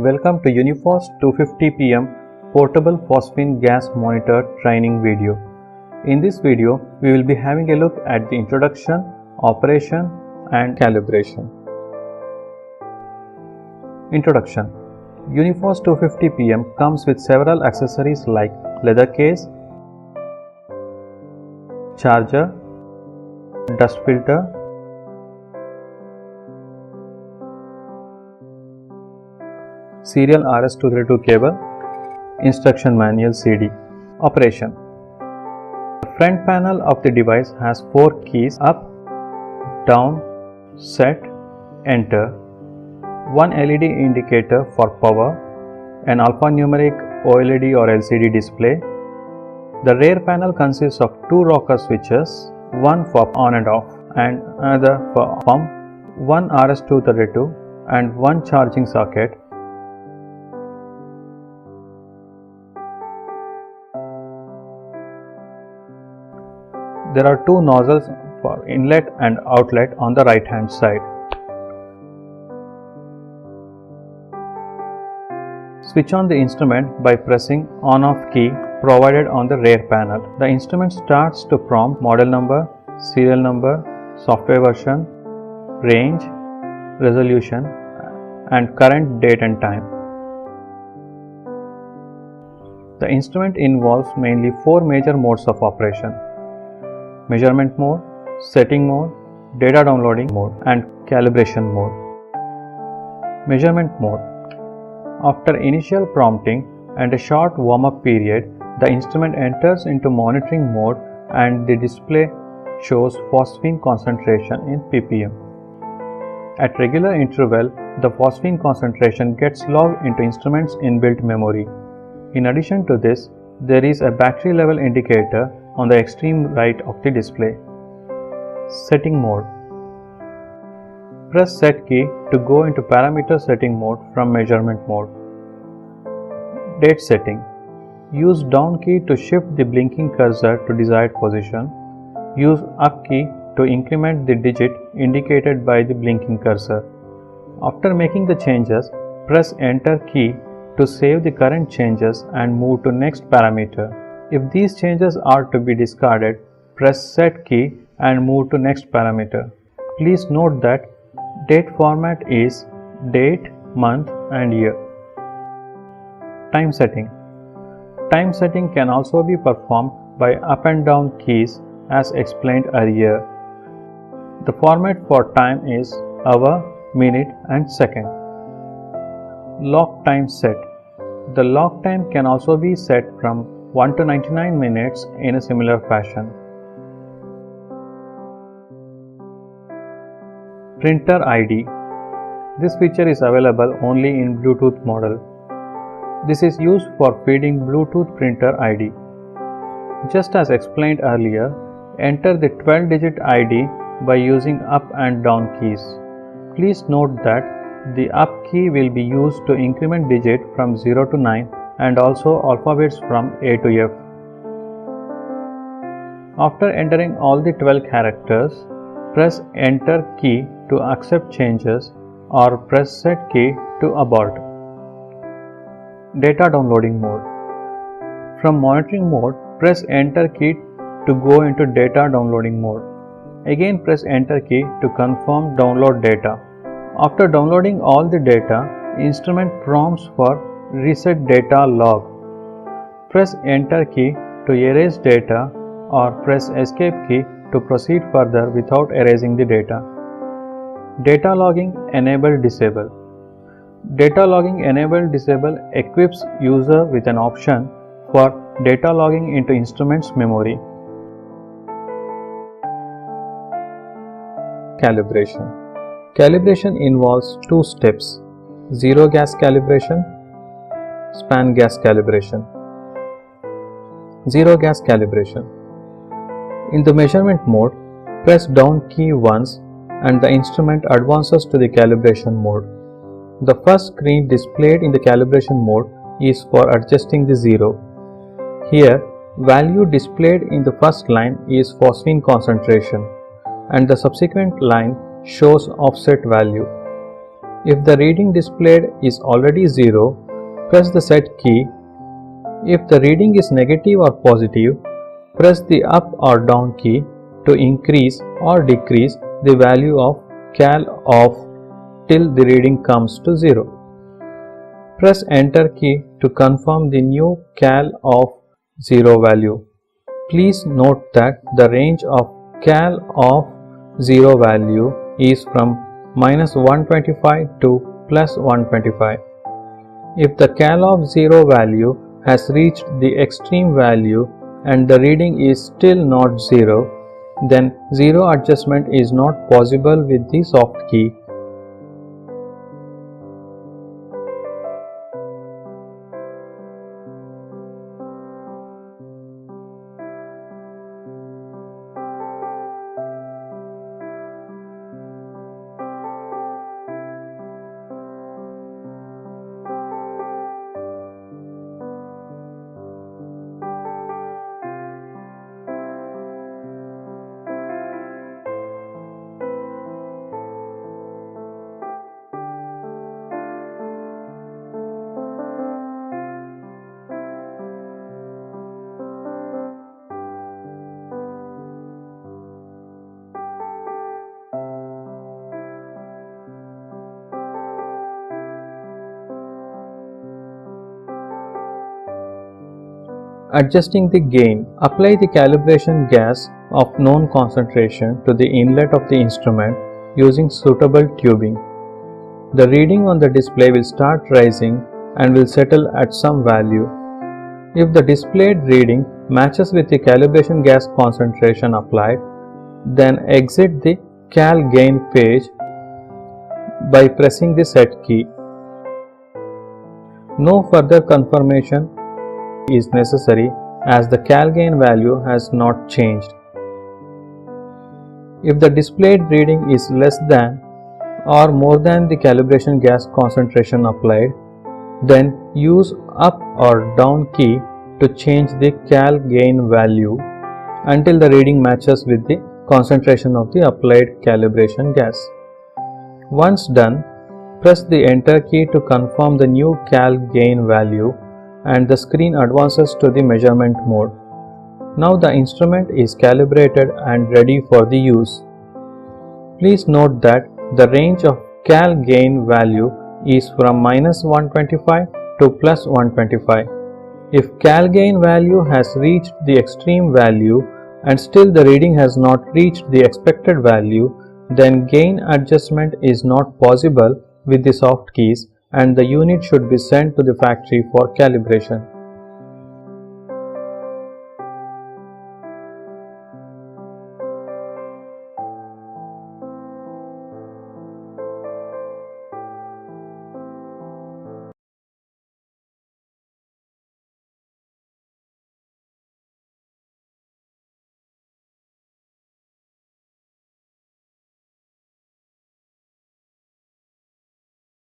Welcome to Uniphos 250 pm portable phosphine gas monitor training video. In this video, we will be having a look at the introduction, operation and calibration. Introduction. Uniphos 250 pm comes with several accessories like leather case, charger, dust filter, serial RS-232 cable, instruction manual CD. Operation. The front panel of the device has 4 keys: up, down, set, enter, one LED indicator for power, an alphanumeric OLED or LCD display. The rear panel consists of 2 rocker switches, one for on and off and another for pump, one RS-232 and one charging socket. There are 2 nozzles for inlet and outlet on the right hand side. Switch on the instrument by pressing on-off key provided on the rear panel. The instrument starts to prompt model number, serial number, software version, range, resolution and current date and time. The instrument involves mainly 4 major modes of operation: measurement mode, setting mode, data downloading mode and calibration mode. Measurement mode. After initial prompting and a short warm-up period, the instrument enters into monitoring mode and the display shows phosphine concentration in ppm. At regular interval, the phosphine concentration gets logged into instrument's inbuilt memory. In addition to this, there is a battery level indicator on the extreme right of the display. Setting mode. Press set key to go into parameter setting mode from measurement mode. Date setting. Use down key to shift the blinking cursor to desired position. Use up key to increment the digit indicated by the blinking cursor. After making the changes, press enter key to save the current changes and move to next parameter. If these changes are to be discarded, press set key and move to next parameter. Please note that date format is date, month and year. Time setting. Time setting can also be performed by up and down keys as explained earlier. The format for time is hour, minute and second. Lock time set. The lock time can also be set from 1 to 99 minutes in a similar fashion. Printer ID. This feature is available only in Bluetooth model. This is used for feeding Bluetooth printer ID. Just as explained earlier, enter the 12-digit ID by using up and down keys. Please note that the up key will be used to increment digit from 0 to 9 and also alphabets from A to F. After entering all the 12 characters, press enter key to accept changes or press set key to abort. Data downloading mode. From monitoring mode, press enter key to go into data downloading mode. Again press enter key to confirm download data. After downloading all the data, instrument prompts for reset data log. Press enter key to erase data or press escape key to proceed further without erasing the data. Data logging enable disable. Data logging enable disable equips user with an option for data logging into instrument's memory. Calibration. Calibration involves 2 steps: zero gas calibration, span gas calibration. Zero gas calibration. In the measurement mode, press down key once and the instrument advances to the calibration mode. The first screen displayed in the calibration mode is for adjusting the zero. Here, value displayed in the first line is phosphine concentration and the subsequent line shows offset value. If the reading displayed is already 0, press the set key. If the reading is negative or positive, press the up or down key to increase or decrease the value of cal off till the reading comes to 0. Press enter key to confirm the new cal off 0 value. Please note that the range of cal off 0 value is from -125 to +125. If the cal off 0 value has reached the extreme value and the reading is still not 0, then 0 adjustment is not possible with the soft key. Adjusting the gain. Apply the calibration gas of known concentration to the inlet of the instrument using suitable tubing. The reading on the display will start rising and will settle at some value. If the displayed reading matches with the calibration gas concentration applied, then exit the cal gain page by pressing the set key. No further confirmation is necessary as the cal gain value has not changed. If the displayed reading is less than or more than the calibration gas concentration applied, then use up or down key to change the cal gain value until the reading matches with the concentration of the applied calibration gas. Once done, press the enter key to confirm the new cal gain value and the screen advances to the measurement mode. Now the instrument is calibrated and ready for the use. Please note that the range of cal gain value is from -125 to +125. If cal gain value has reached the extreme value and still the reading has not reached the expected value, then gain adjustment is not possible with the soft keys and the unit should be sent to the factory for calibration.